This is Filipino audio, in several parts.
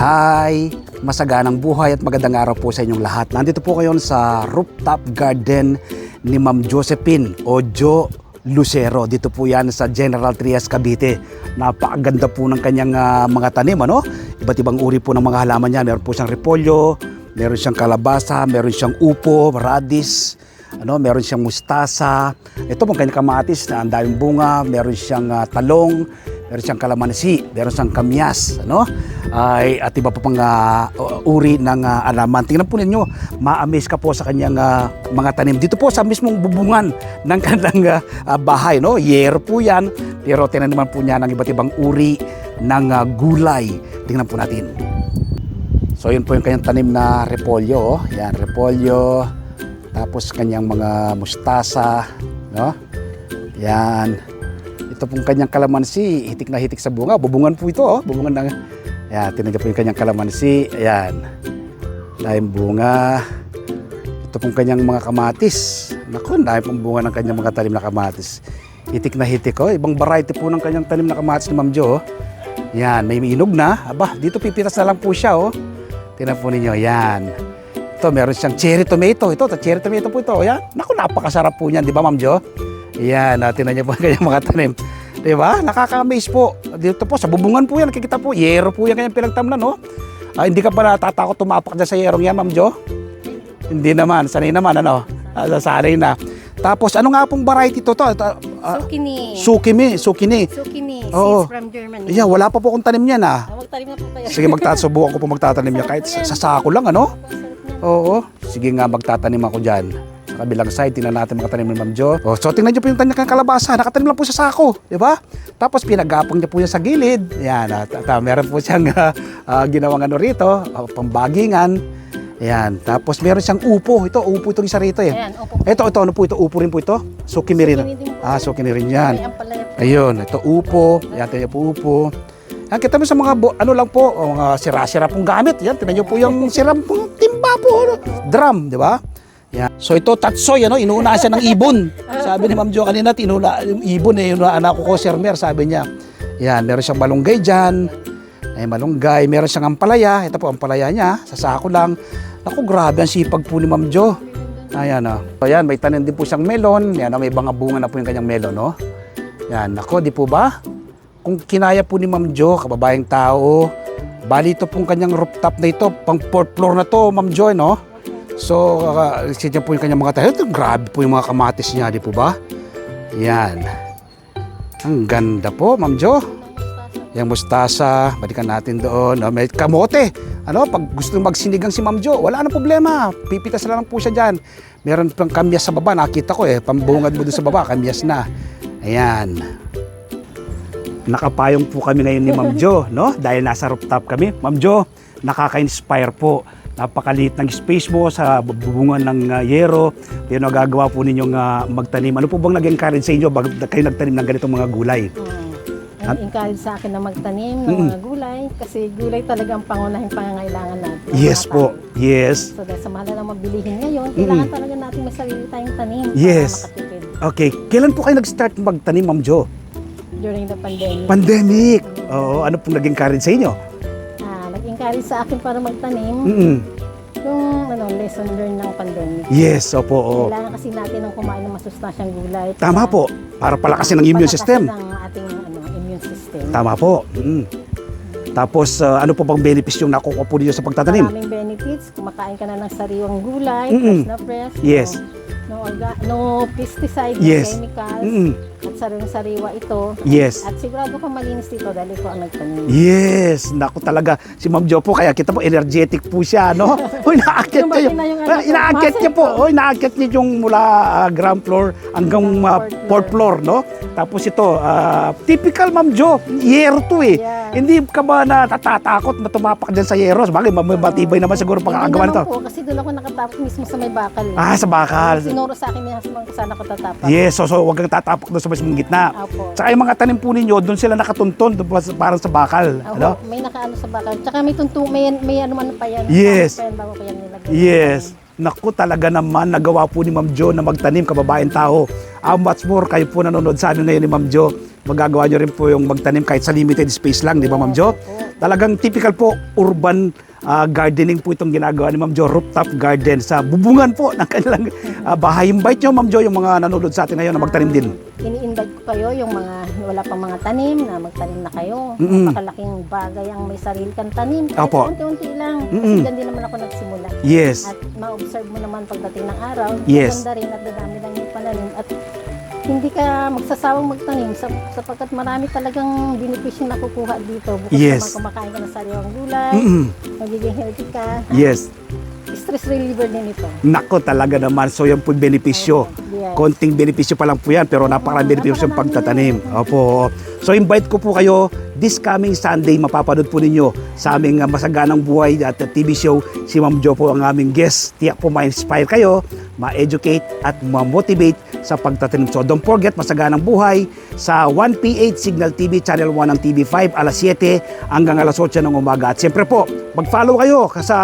Hi! Masaganang buhay at magandang araw po sa inyong lahat. Nandito po kayo sa rooftop garden ni Ma'am Josephine o Jo Lucero. Dito po yan sa General Trias, Cavite. Napakaganda po ng kanyang mga tanim, ano? Iba't ibang uri po ng mga halaman niya. Meron po siyang repolyo, meron siyang kalabasa, meron siyang upo, radish, meron siyang mustasa. Ito pong kanyang kamatis na ang daming bunga, meron siyang talong, meron siyang kalamansi, meron siyang kamyas, at iba pa pang uri ng alaman. Tingnan po ninyo, ma-amaze ka po sa kanyang mga tanim. Dito po sa mismong bubungan ng kanilang bahay, Yero po yan, pero tingnan naman po niya ng iba't ibang uri ng gulay. Tingnan po natin. So yun po yung kanyang tanim na repolyo, yan, repolyo, tapos kanyang mga mustasa, yan. Ito pong kanyang kalamansi, hitik na hitik sa bunga. Bubungan po ito, bubungan ng... Ayan, tinagyan po yung kanyang kalamansi. Ayan, dahil bunga. Ito pong kanyang mga kamatis. Naku, dahil pong bunga ng kanyang mga tanim na kamatis. Hitik na hitik, Ibang variety po ng kanyang tanim na kamatis ni Ma'am Jo. Ayan, may inog na. Aba, dito pipitas na lang po siya, Tingnan po ninyo, ayan. Ito, meron siyang cherry tomato. Ito, cherry tomato po ito. Ayan, naku, napakasarap po niyan, di ba Ma'am Jo? Ayan, tingnan niyo po ang kanyang mga tanim. Diba? Nakaka-amaze po. Dito po, sa bubungan po yan. Nakikita po, yero po yan kanyang pinagtamnan, hindi ka pa natatakot tumapak dyan sa yerong yan, Ma'am Jo? Hindi naman. Sanay naman, sanay na. Tapos, ano nga pong variety ito? Zucchini. Zucchini. Seeds from Germany. Yeah, wala pa po akong tanim yan, Magtanim na po kayo. Sige, subukan ko po magtatanim yan. Kahit sa sako lang, Oo. Sige nga, magtatanim ako dyan. Kabilang side, tingnan natin mga tanim ni Ma'am Jo. So tingnan niyo po yung kanyang kalabasa, nakatanim lang po sa sako, di ba? Tapos pinagapang niya po yan sa gilid. Yan, meron po siyang ginawang rito, pambagingan. Yan, tapos meron siyang upo. Ito, upo itong isa rito eh. Ayan, upo. Ito, ano po ito? Upo rin po ito? Zucchini rin. Zucchini rin yan. Ayun, ito upo. Yan, tingnan po upo. Yan, kita mo sa mga, lang po, mga sira-sira pong gamit. Yan, tingnan niyo po yung siram pong timba po. Drum, di ba? Yeah. So ito tatsoy, inuuna siya ng ibon. Sabi ni Ma'am Jo kanina, tinula yung ibon yung anak ko Sir Mer, sabi niya. Yan, meron siyang malunggay diyan. Ay malunggay, meron siyang ampalaya. Ito po ampalaya niya, sa sako lang. Naku, grabe ang sipag po ni Ma'am Jo. Ayan, Ayan, may tanim din po siyang melon. Yan, may mga bunga na po yung kanyang melon, Yan, nako, di po ba? Kung kinaya po ni Ma'am Jo, kababayang tao, bali ito pong kanyang rooftop na ito, pang 4th floor na to, Ma'am Jo, So, siya po yung kanyang mga tayo. Grabe po yung mga kamatis niya, di po ba? Yan. Ang ganda po, Ma'am Jo. Yung mustasa, balikan natin doon. May kamote. Pag gusto magsinigang si Ma'am Jo, wala na problema. Pipitas na lang po siya dyan. Meron pang kamyas sa baba. Nakita ko pambungad mo doon sa baba, kamyas na. Ayan. Nakapayong po kami ngayon ni Ma'am Jo, Dahil nasa rooftop kami. Ma'am Jo, nakaka-inspire po. Napakaliit ng space mo sa bubungan ng yero. Pero nagagawa po ninyong magtanim. Ano po bang nag-encourage sa inyo bago kayo nagtanim ng ganitong mga gulay? Nag-encourage sa akin na magtanim ng mga gulay kasi gulay talaga ang pangunahing pangangailangan natin. Yes po. Yes. So dahil sa mahal na mabilihin ngayon, kailangan talaga natin may sarili tayong tanim yes. para makatipid. Okay. Kailan po kayo nag-start magtanim, Ma'am Jo? During the pandemic. Pandemic. Oo. Ano pong nag-encourage sa inyo? Nag-encourage sa akin para magtanim yung lesson learned ng pandemic. Yes, opo. Kailangan kasi natin ng kumain ng masustansyang gulay. Tama po. Para palakasin ng immune system. Palakasin ng ating immune system. Tama po. Tapos, ano po bang benefits yung nakukuha po niyo sa pagtatanim? Maraming benefits. Kumakain ka na ng sariwang gulay, fresh na fresh. Yes. No pesticide, yes. no chemicals. At sariwang-sariwa ito. Yes. At sigurado kang malinis dito dahil ito ang nagtanim. Yes. Naku talaga. Si Ma'am Jo po, kaya kita po, energetic po siya, Uy, inaakyat niya inaakyat niya po. Uy, inaakyat niya yung mula ground floor hanggang 4th floor, Tapos ito, typical Ma'am Jo, yero to Yeah. Hindi ka ba natatakot na tumapak dyan sa yero? Bagay, matibay naman siguro pagkakagawa nito. Po, kasi doon ako nakatapos mismo sa may bakal. Sa bakal. Sinuro sa akin ni husband ko sana ako tatapos. Yes, so huwag kang tatapok doon sa mismong gitna. Opo. Tsaka yung mga tanim po ninyo, doon sila nakatunton, parang sa bakal. Opo, may nakaano sa bakal. Tsaka may may ano man pa yan. Yes. Bago ko yan nilagay. Yes. Naku, talaga naman, nagawa po ni Ma'am Jo na magtanim, kababaeng tao. Much more, kayo po nanonood sa amin ngayon ni Ma'am Jo. Magagawa nyo rin po yung magtanim kahit sa limited space lang, di ba Ma'am Jo? Talagang typical po, urban gardening po itong ginagawa ni Ma'am Jo, rooftop garden sa bubungan po ng kanilang bahay. Invite nyo, Ma'am Jo, yung mga nanonood sa atin ngayon na magtanim din. Ini-invite ko kayo, yung mga wala pang mga tanim, na magtanim na kayo. Mm-mm. Napakalaking bagay ang may sarili kang tanim. Kahit Opo. unti-unti lang. Kasi Mm-mm. dyan din naman ako nagsimula. Yes. At ma-observe mo naman pagdating ng araw, Yes. maganda rin at dadami lang yung pananim. At hindi ka magsasawang magtanim sapagkat marami talagang benepisyo na kukuha dito. Bukas Yes. naman kumakain ka ng sariwang gulay, Mm-mm. magiging healthy ka. Yes. Stress reliever din ito. Nako talaga naman. So yan po yung benepisyo. Yes. Konting benepisyo pa lang po yan, pero napakaraming benepisyo yung pagtatanim. Opo. So invite ko po kayo this coming Sunday, mapapanood po ninyo sa aming Masaganang Buhay at TV show. Si Ma'am Jo po ang aming guest. Tiyak po ma-inspire kayo, ma-educate at ma-motivate sa pagtatanim. So don't forget, Masaganang Buhay sa 1PH Signal TV, Channel 1 ng TV5, alas 7 hanggang alas 8 ng umaga. At siyempre po, mag-follow kayo sa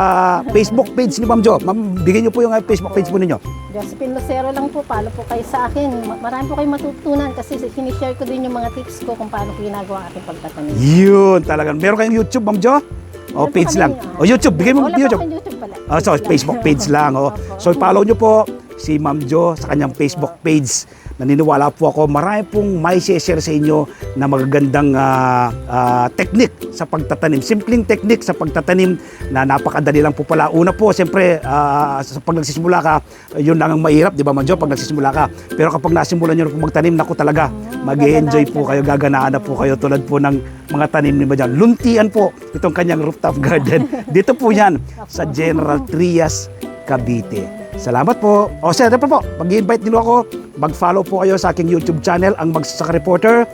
Facebook page ni Ma'am Jo. Ma'am, bigyan niyo po yung Facebook page po ninyo. Josephine Lucero lang po, follow po kayo sa akin. Marami po kayo matutunan kasi sinishare ko din yung mga tips ko kung paano ko ginagawa ang aking pagtatanim. Yun, talagang. Meron kayong YouTube, Ma'am Jo? O, Meron po page kami, lang. O, YouTube. Bigay mo Wala YouTube. po akong YouTube pala. So, Page lang. Facebook page lang. O. Opo. So, follow nyo po si Ma'am Jo sa kanyang Facebook page. Naniniwala po ako, marami pong may share sa inyo na magagandang technique sa pagtatanim. Simpleng technique sa pagtatanim na napakadali lang po pala. Una po, siyempre, pag nagsisimula ka, yun lang ang mahirap, di ba Ma'am Jo, pag nagsisimula ka. Pero kapag nasimulan nyo na po magtanim, naku talaga, mag-enjoy po kayo, gaganaan na po kayo tulad po ng mga tanim ni Madyan. Luntian po itong kanyang rooftop garden. Dito po yan sa General Trias, Cavite. Salamat po. O siyempre po, mag-invite din ako, mag-follow po kayo sa aking YouTube channel, ang Magsasaka Reporter.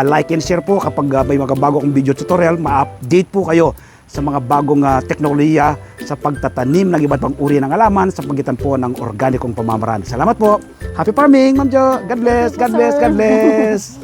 Like and share po kapag may mga bago kong video tutorial, ma-update po kayo sa mga bagong teknolohiya sa pagtatanim ng iba't pang uri ng halaman sa pagitan po ng organikong pamamaraan. Salamat po. Happy farming, Ma'am Jo. God bless, God bless, God bless.